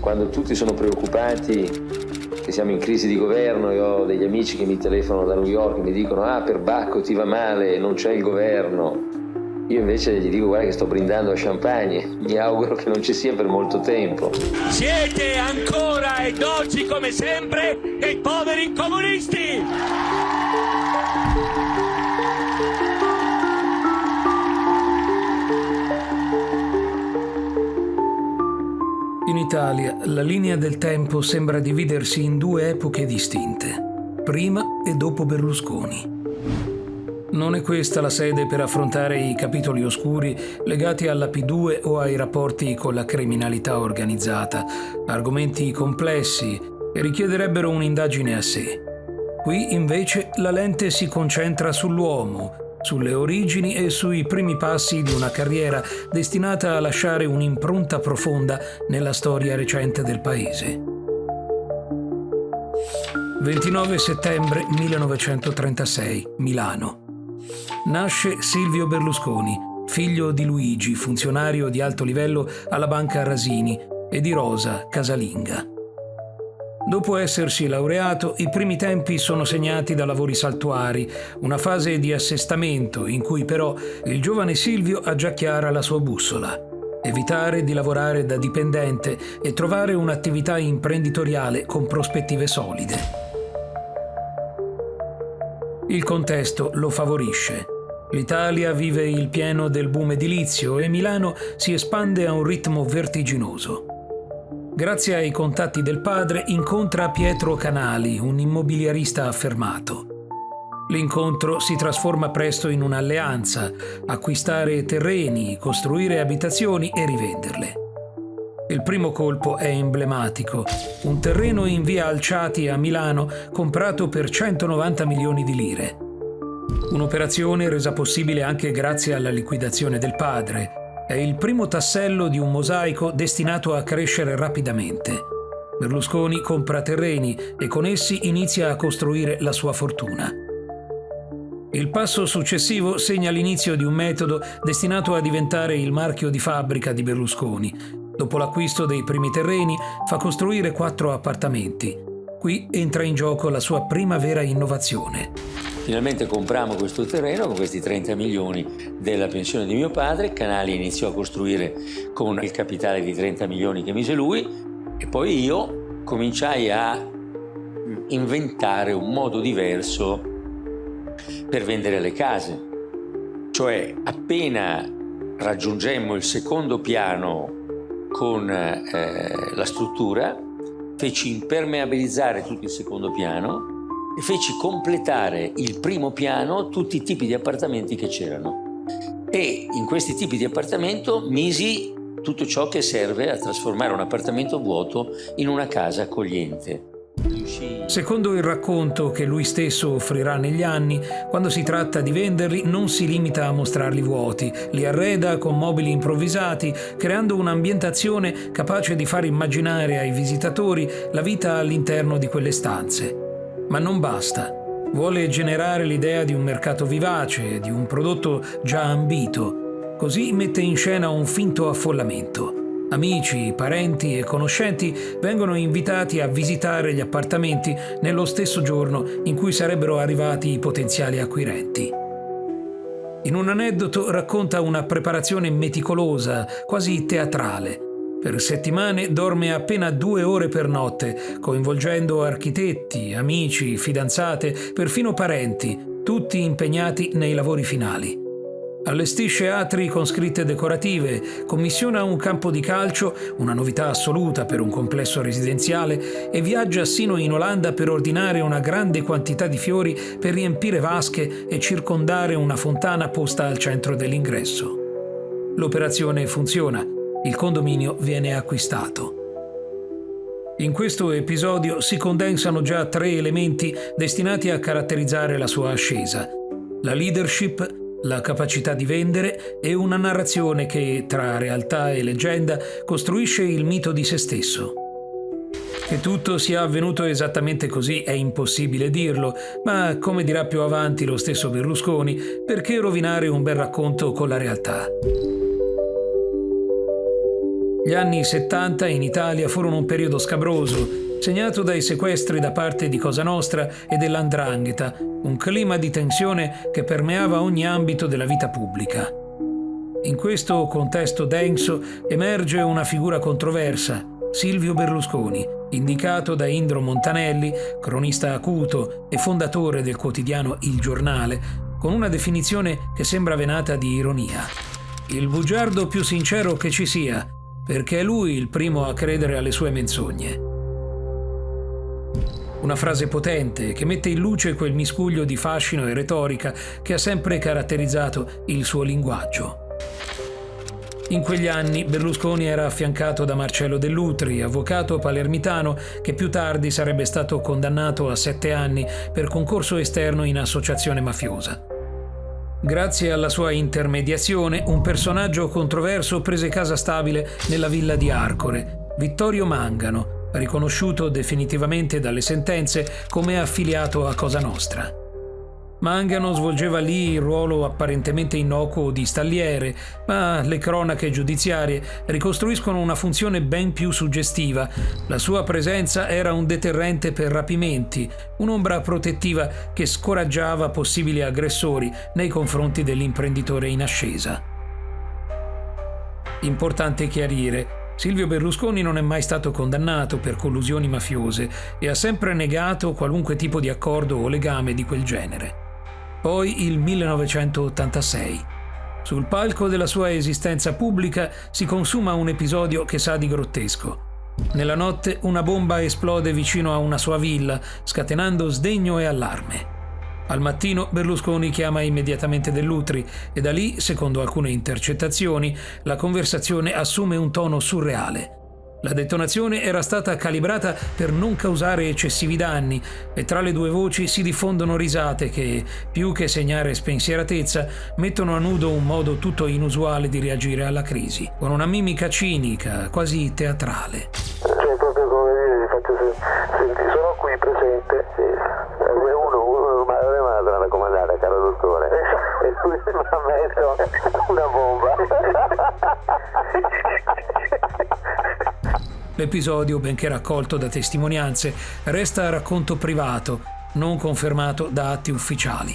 quando tutti sono preoccupati che siamo in crisi di governo, io ho degli amici che mi telefonano da New York e mi dicono per Bacco ti va male, non c'è il governo. Io invece gli dico guarda che sto brindando a champagne, mi auguro che non ci sia per molto tempo. Siete ancora ed oggi come sempre dei poveri comunisti! In Italia la linea del tempo sembra dividersi in due epoche distinte, prima e dopo Berlusconi. Non è questa la sede per affrontare i capitoli oscuri legati alla P2 o ai rapporti con la criminalità organizzata, argomenti complessi che richiederebbero un'indagine a sé. Qui invece la lente si concentra sull'uomo, sulle origini e sui primi passi di una carriera destinata a lasciare un'impronta profonda nella storia recente del paese. 29 settembre 1936, Milano. Nasce Silvio Berlusconi, figlio di Luigi, funzionario di alto livello alla Banca Rasini, e di Rosa, casalinga. Dopo essersi laureato, i primi tempi sono segnati da lavori saltuari, una fase di assestamento in cui però il giovane Silvio ha già chiara la sua bussola: evitare di lavorare da dipendente e trovare un'attività imprenditoriale con prospettive solide. Il contesto lo favorisce. L'Italia vive il pieno del boom edilizio e Milano si espande a un ritmo vertiginoso. Grazie ai contatti del padre incontra Pietro Canali, un immobiliarista affermato. L'incontro si trasforma presto in un'alleanza: acquistare terreni, costruire abitazioni e rivenderle. Il primo colpo è emblematico: un terreno in via Alciati a Milano comprato per 190 milioni di lire. Un'operazione resa possibile anche grazie alla liquidazione del padre. È il primo tassello di un mosaico destinato a crescere rapidamente. Berlusconi compra terreni e con essi inizia a costruire la sua fortuna. Il passo successivo segna l'inizio di un metodo destinato a diventare il marchio di fabbrica di Berlusconi. Dopo l'acquisto dei primi terreni, fa costruire 4 appartamenti. Qui entra in gioco la sua prima vera innovazione. Finalmente comprammo questo terreno con questi 30 milioni della pensione di mio padre. Canali iniziò a costruire con il capitale di 30 milioni che mise lui e poi io cominciai a inventare un modo diverso per vendere le case. Cioè, appena raggiungemmo il secondo piano con la struttura, feci impermeabilizzare tutto il secondo piano e feci completare il primo piano tutti i tipi di appartamenti che c'erano. E in questi tipi di appartamento misi tutto ciò che serve a trasformare un appartamento vuoto in una casa accogliente. Secondo il racconto che lui stesso offrirà negli anni, quando si tratta di venderli non si limita a mostrarli vuoti, li arreda con mobili improvvisati, creando un'ambientazione capace di far immaginare ai visitatori la vita all'interno di quelle stanze. Ma non basta. Vuole generare l'idea di un mercato vivace, di un prodotto già ambito. Così mette in scena un finto affollamento. Amici, parenti e conoscenti vengono invitati a visitare gli appartamenti nello stesso giorno in cui sarebbero arrivati i potenziali acquirenti. In un aneddoto racconta una preparazione meticolosa, quasi teatrale. Per settimane dorme appena 2 ore per notte, coinvolgendo architetti, amici, fidanzate, perfino parenti, tutti impegnati nei lavori finali. Allestisce atri con scritte decorative, commissiona un campo di calcio, una novità assoluta per un complesso residenziale, e viaggia sino in Olanda per ordinare una grande quantità di fiori per riempire vasche e circondare una fontana posta al centro dell'ingresso. L'operazione funziona. Il condominio viene acquistato. In questo episodio si condensano già 3 elementi destinati a caratterizzare la sua ascesa: la leadership, la capacità di vendere e una narrazione che, tra realtà e leggenda, costruisce il mito di se stesso. Che tutto sia avvenuto esattamente così è impossibile dirlo, ma, come dirà più avanti lo stesso Berlusconi, perché rovinare un bel racconto con la realtà? Gli anni 70 in Italia furono un periodo scabroso, segnato dai sequestri da parte di Cosa Nostra e dell''ndrangheta, un clima di tensione che permeava ogni ambito della vita pubblica. In questo contesto denso emerge una figura controversa, Silvio Berlusconi, indicato da Indro Montanelli, cronista acuto e fondatore del quotidiano Il Giornale, con una definizione che sembra venata di ironia. Il bugiardo più sincero che ci sia, perché è lui il primo a credere alle sue menzogne. Una frase potente che mette in luce quel miscuglio di fascino e retorica che ha sempre caratterizzato il suo linguaggio. In quegli anni Berlusconi era affiancato da Marcello Dell'Utri, avvocato palermitano che più tardi sarebbe stato condannato a 7 anni per concorso esterno in associazione mafiosa. Grazie alla sua intermediazione, un personaggio controverso prese casa stabile nella villa di Arcore, Vittorio Mangano, riconosciuto definitivamente dalle sentenze come affiliato a Cosa Nostra. Mangano svolgeva lì il ruolo apparentemente innocuo di stalliere, ma le cronache giudiziarie ricostruiscono una funzione ben più suggestiva. La sua presenza era un deterrente per rapimenti, un'ombra protettiva che scoraggiava possibili aggressori nei confronti dell'imprenditore in ascesa. Importante chiarire: Silvio Berlusconi non è mai stato condannato per collusioni mafiose e ha sempre negato qualunque tipo di accordo o legame di quel genere. Poi il 1986. Sul palco della sua esistenza pubblica si consuma un episodio che sa di grottesco. Nella notte una bomba esplode vicino a una sua villa, scatenando sdegno e allarme. Al mattino Berlusconi chiama immediatamente Dell'Utri e da lì, secondo alcune intercettazioni, la conversazione assume un tono surreale. La detonazione era stata calibrata per non causare eccessivi danni e tra le due voci si diffondono risate che, più che segnare spensieratezza, mettono a nudo un modo tutto inusuale di reagire alla crisi, con una mimica cinica, quasi teatrale. Cioè, proprio come dire, ti faccio senti, sono qui presente, uno ormai aveva da raccomandare, caro dottore, e lui mi ha messo una bomba. L'episodio, benché raccolto da testimonianze, resta racconto privato, non confermato da atti ufficiali.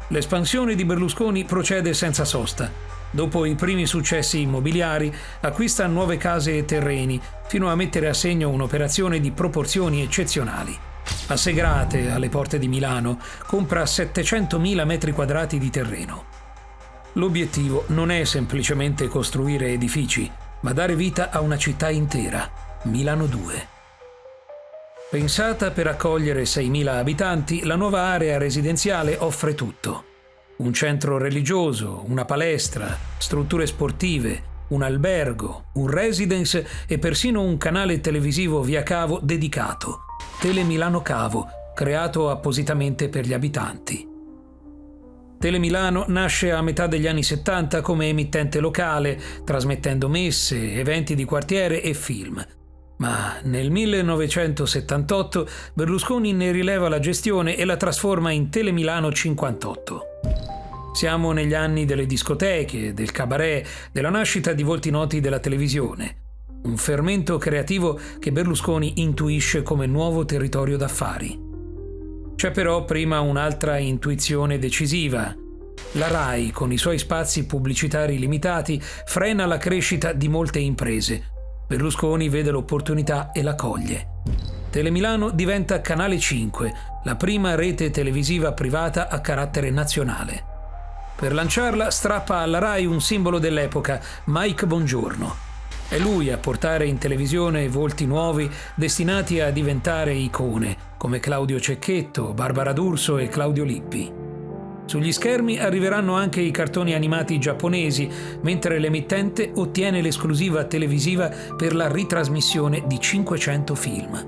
L'espansione di Berlusconi procede senza sosta. Dopo i primi successi immobiliari, acquista nuove case e terreni, fino a mettere a segno un'operazione di proporzioni eccezionali. A Segrate, alle porte di Milano, compra 700.000 metri quadrati di terreno. L'obiettivo non è semplicemente costruire edifici, ma dare vita a una città intera, Milano 2. Pensata per accogliere 6.000 abitanti, la nuova area residenziale offre tutto. Un centro religioso, una palestra, strutture sportive, un albergo, un residence e persino un canale televisivo via cavo dedicato, Tele Milano Cavo, creato appositamente per gli abitanti. Tele Milano nasce a metà degli anni 70 come emittente locale, trasmettendo messe, eventi di quartiere e film. Ma nel 1978 Berlusconi ne rileva la gestione e la trasforma in Tele Milano 58. Siamo negli anni delle discoteche, del cabaret, della nascita di volti noti della televisione. Un fermento creativo che Berlusconi intuisce come nuovo territorio d'affari. C'è però prima un'altra intuizione decisiva. La RAI, con i suoi spazi pubblicitari limitati, frena la crescita di molte imprese. Berlusconi vede l'opportunità e la coglie. Telemilano diventa Canale 5, la prima rete televisiva privata a carattere nazionale. Per lanciarla strappa alla RAI un simbolo dell'epoca, Mike Bongiorno. È lui a portare in televisione volti nuovi destinati a diventare icone, come Claudio Cecchetto, Barbara D'Urso e Claudio Lippi. Sugli schermi arriveranno anche i cartoni animati giapponesi, mentre l'emittente ottiene l'esclusiva televisiva per la ritrasmissione di 500 film.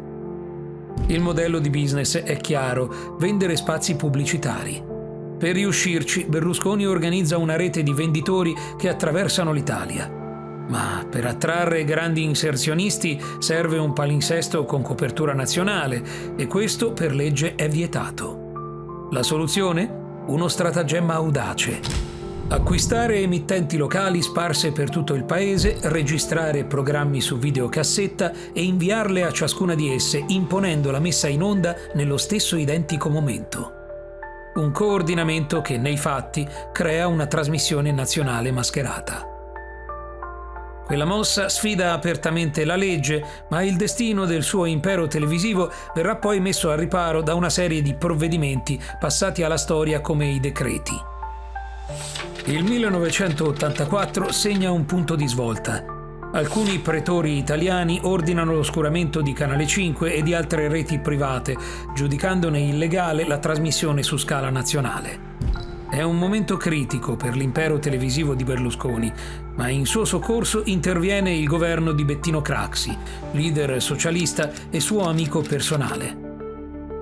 Il modello di business è chiaro: vendere spazi pubblicitari. Per riuscirci, Berlusconi organizza una rete di venditori che attraversano l'Italia. Ma per attrarre grandi inserzionisti serve un palinsesto con copertura nazionale e questo per legge è vietato. La soluzione? Uno stratagemma audace. Acquistare emittenti locali sparse per tutto il paese, registrare programmi su videocassetta e inviarle a ciascuna di esse, imponendo la messa in onda nello stesso identico momento. Un coordinamento che nei fatti crea una trasmissione nazionale mascherata. Quella mossa sfida apertamente la legge, ma il destino del suo impero televisivo verrà poi messo al riparo da una serie di provvedimenti passati alla storia come i decreti. Il 1984 segna un punto di svolta. Alcuni pretori italiani ordinano l'oscuramento di Canale 5 e di altre reti private, giudicandone illegale la trasmissione su scala nazionale. È un momento critico per l'impero televisivo di Berlusconi, ma in suo soccorso interviene il governo di Bettino Craxi, leader socialista e suo amico personale.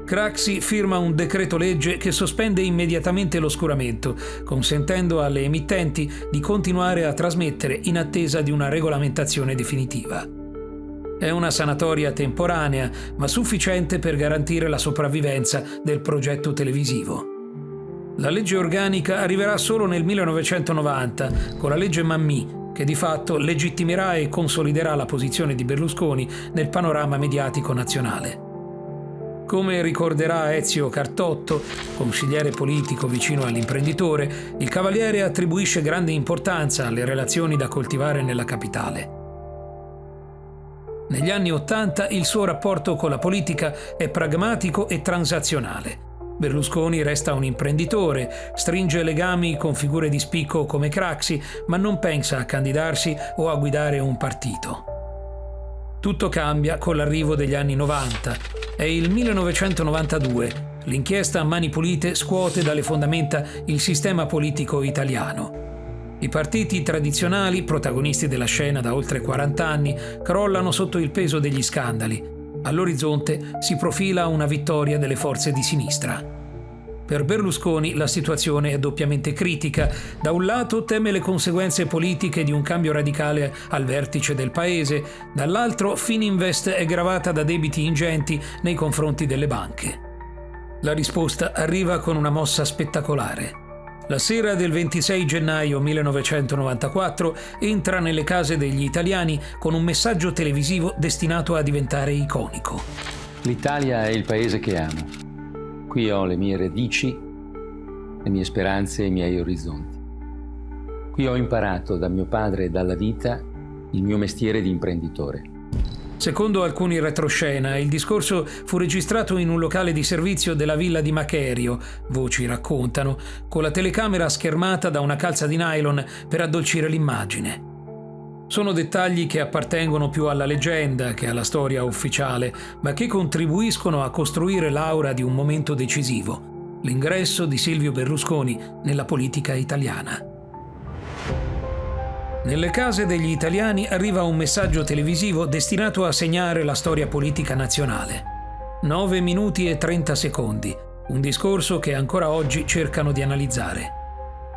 Craxi firma un decreto legge che sospende immediatamente l'oscuramento, consentendo alle emittenti di continuare a trasmettere in attesa di una regolamentazione definitiva. È una sanatoria temporanea, ma sufficiente per garantire la sopravvivenza del progetto televisivo. La legge organica arriverà solo nel 1990, con la legge Mammì, che di fatto legittimerà e consoliderà la posizione di Berlusconi nel panorama mediatico nazionale. Come ricorderà Ezio Cartotto, consigliere politico vicino all'imprenditore, il Cavaliere attribuisce grande importanza alle relazioni da coltivare nella capitale. Negli anni '80 il suo rapporto con la politica è pragmatico e transazionale. Berlusconi resta un imprenditore, stringe legami con figure di spicco come Craxi, ma non pensa a candidarsi o a guidare un partito. Tutto cambia con l'arrivo degli anni 90. È il 1992. L'inchiesta Mani Pulite scuote dalle fondamenta il sistema politico italiano. I partiti tradizionali, protagonisti della scena da oltre 40 anni, crollano sotto il peso degli scandali. All'orizzonte si profila una vittoria delle forze di sinistra. Per Berlusconi la situazione è doppiamente critica. Da un lato teme le conseguenze politiche di un cambio radicale al vertice del paese, dall'altro Fininvest è gravata da debiti ingenti nei confronti delle banche. La risposta arriva con una mossa spettacolare. La sera del 26 gennaio 1994 entra nelle case degli italiani con un messaggio televisivo destinato a diventare iconico. L'Italia è il paese che amo. Qui ho le mie radici, le mie speranze e i miei orizzonti. Qui ho imparato da mio padre e dalla vita il mio mestiere di imprenditore. Secondo alcuni retroscena, il discorso fu registrato in un locale di servizio della villa di Macherio, voci raccontano, con la telecamera schermata da una calza di nylon per addolcire l'immagine. Sono dettagli che appartengono più alla leggenda che alla storia ufficiale, ma che contribuiscono a costruire l'aura di un momento decisivo, l'ingresso di Silvio Berlusconi nella politica italiana. Nelle case degli italiani arriva un messaggio televisivo destinato a segnare la storia politica nazionale. 9 minuti e 30 secondi, un discorso che ancora oggi cercano di analizzare.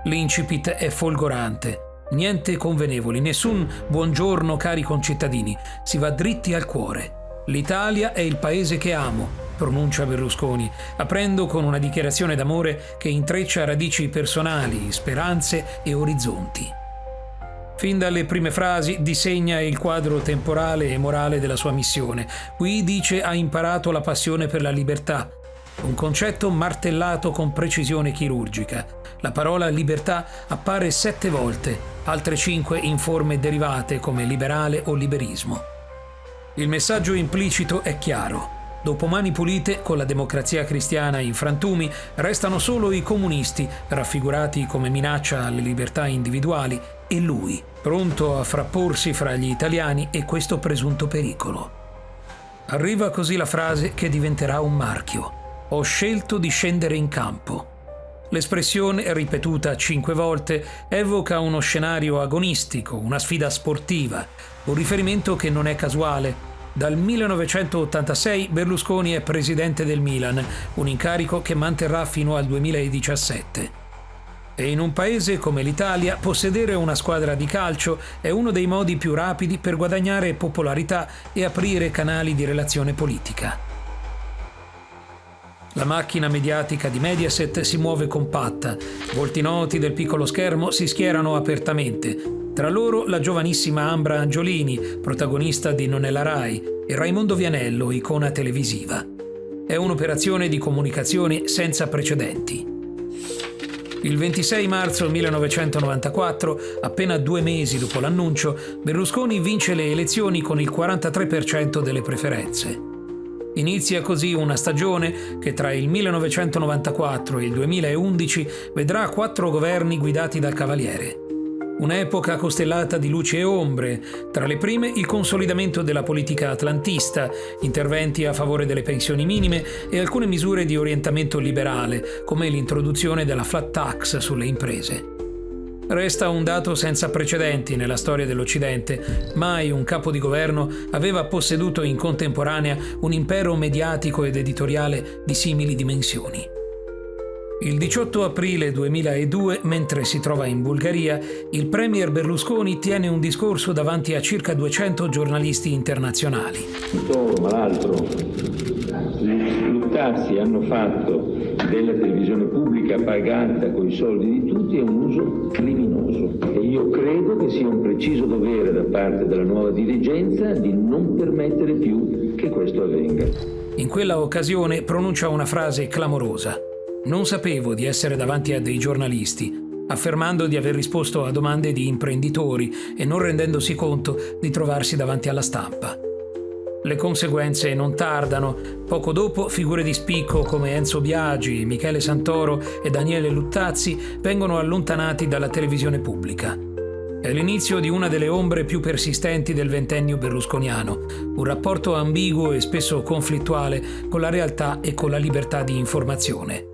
L'incipit è folgorante. Niente convenevoli, nessun buongiorno cari concittadini, si va dritti al cuore. L'Italia è il paese che amo, pronuncia Berlusconi, aprendo con una dichiarazione d'amore che intreccia radici personali, speranze e orizzonti. Fin dalle prime frasi disegna il quadro temporale e morale della sua missione. Qui dice ha imparato la passione per la libertà, un concetto martellato con precisione chirurgica. La parola libertà appare 7 volte, altre 5 in forme derivate come liberale o liberismo. Il messaggio implicito è chiaro. Dopo Mani Pulite, con la Democrazia Cristiana in frantumi, restano solo i comunisti, raffigurati come minaccia alle libertà individuali, e lui, pronto a frapporsi fra gli italiani e questo presunto pericolo. Arriva così la frase che diventerà un marchio. Ho scelto di scendere in campo. L'espressione, ripetuta 5 volte, evoca uno scenario agonistico, una sfida sportiva, un riferimento che non è casuale. Dal 1986 Berlusconi è presidente del Milan, un incarico che manterrà fino al 2017. E in un paese come l'Italia, possedere una squadra di calcio è uno dei modi più rapidi per guadagnare popolarità e aprire canali di relazione politica. La macchina mediatica di Mediaset si muove compatta, volti noti del piccolo schermo si schierano apertamente. Tra loro la giovanissima Ambra Angiolini, protagonista di Non è la Rai, e Raimondo Vianello, icona televisiva. È un'operazione di comunicazione senza precedenti. Il 26 marzo 1994, appena 2 mesi dopo l'annuncio, Berlusconi vince le elezioni con il 43% delle preferenze. Inizia così una stagione che tra il 1994 e il 2011 vedrà 4 governi guidati dal Cavaliere. Un'epoca costellata di luci e ombre, tra le prime il consolidamento della politica atlantista, interventi a favore delle pensioni minime e alcune misure di orientamento liberale, come l'introduzione della flat tax sulle imprese. Resta un dato senza precedenti nella storia dell'Occidente. Mai un capo di governo aveva posseduto in contemporanea un impero mediatico ed editoriale di simili dimensioni. Il 18 aprile 2002, mentre si trova in Bulgaria, il premier Berlusconi tiene un discorso davanti a circa 200 giornalisti internazionali. Ma l'altro, Luttazzi hanno fatto della televisione pubblica pagata con i soldi di tutti è un uso criminoso e io credo che sia un preciso dovere da parte della nuova dirigenza di non permettere più che questo avvenga. In quella occasione pronuncia una frase clamorosa. Non sapevo di essere davanti a dei giornalisti, affermando di aver risposto a domande di imprenditori e non rendendosi conto di trovarsi davanti alla stampa. Le conseguenze non tardano. Poco dopo, figure di spicco come Enzo Biagi, Michele Santoro e Daniele Luttazzi vengono allontanati dalla televisione pubblica. È l'inizio di una delle ombre più persistenti del ventennio berlusconiano, un rapporto ambiguo e spesso conflittuale con la realtà e con la libertà di informazione.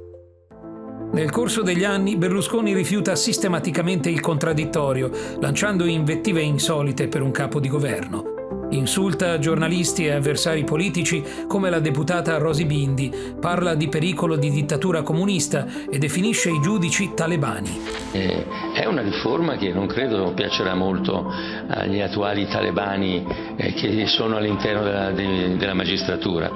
Nel corso degli anni Berlusconi rifiuta sistematicamente il contraddittorio, lanciando invettive insolite per un capo di governo. Insulta giornalisti e avversari politici come la deputata Rosy Bindi, parla di pericolo di dittatura comunista e definisce i giudici talebani. È una riforma che non credo piacerà molto agli attuali talebani che sono all'interno della magistratura.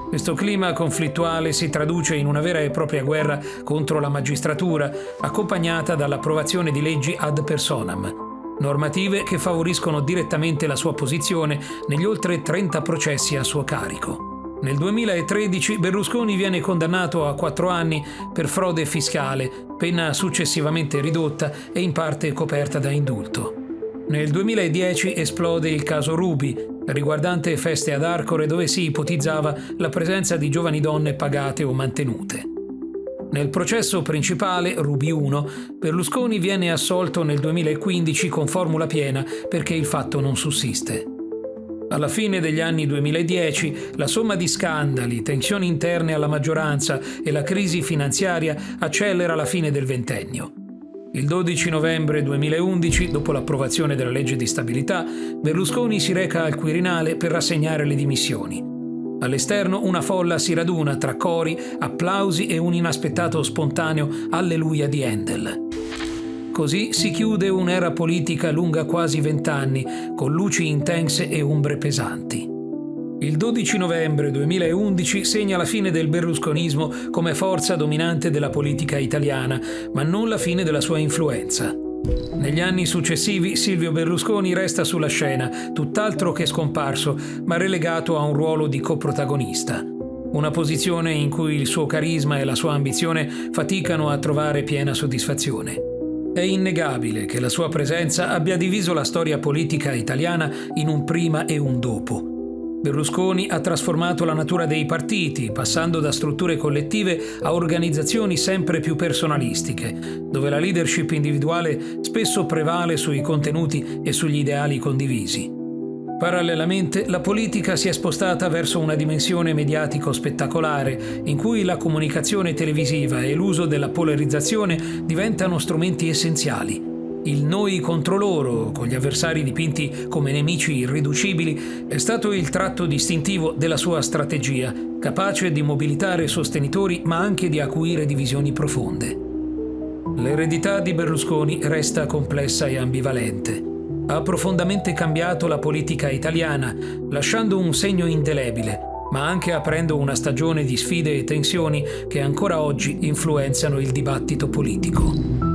Questo clima conflittuale si traduce in una vera e propria guerra contro la magistratura, accompagnata dall'approvazione di leggi ad personam, normative che favoriscono direttamente la sua posizione negli oltre 30 processi a suo carico. Nel 2013 Berlusconi viene condannato a 4 anni per frode fiscale, pena successivamente ridotta e in parte coperta da indulto. Nel 2010 esplode il caso Ruby, riguardante feste ad Arcore dove si ipotizzava la presenza di giovani donne pagate o mantenute. Nel processo principale, Ruby 1, Berlusconi viene assolto nel 2015 con formula piena perché il fatto non sussiste. Alla fine degli anni 2010, la somma di scandali, tensioni interne alla maggioranza e la crisi finanziaria accelera la fine del ventennio. Il 12 novembre 2011, dopo l'approvazione della legge di stabilità, Berlusconi si reca al Quirinale per rassegnare le dimissioni. All'esterno una folla si raduna tra cori, applausi e un inaspettato spontaneo Alleluia di Handel. Così si chiude un'era politica lunga quasi 20 anni, con luci intense e ombre pesanti. Il 12 novembre 2011 segna la fine del berlusconismo come forza dominante della politica italiana, ma non la fine della sua influenza. Negli anni successivi Silvio Berlusconi resta sulla scena, tutt'altro che scomparso, ma relegato a un ruolo di coprotagonista. Una posizione in cui il suo carisma e la sua ambizione faticano a trovare piena soddisfazione. È innegabile che la sua presenza abbia diviso la storia politica italiana in un prima e un dopo. Berlusconi ha trasformato la natura dei partiti, passando da strutture collettive a organizzazioni sempre più personalistiche, dove la leadership individuale spesso prevale sui contenuti e sugli ideali condivisi. Parallelamente, la politica si è spostata verso una dimensione mediatico-spettacolare, in cui la comunicazione televisiva e l'uso della polarizzazione diventano strumenti essenziali. Il noi contro loro, con gli avversari dipinti come nemici irriducibili, è stato il tratto distintivo della sua strategia, capace di mobilitare sostenitori ma anche di acuire divisioni profonde. L'eredità di Berlusconi resta complessa e ambivalente. Ha profondamente cambiato la politica italiana, lasciando un segno indelebile, ma anche aprendo una stagione di sfide e tensioni che ancora oggi influenzano il dibattito politico.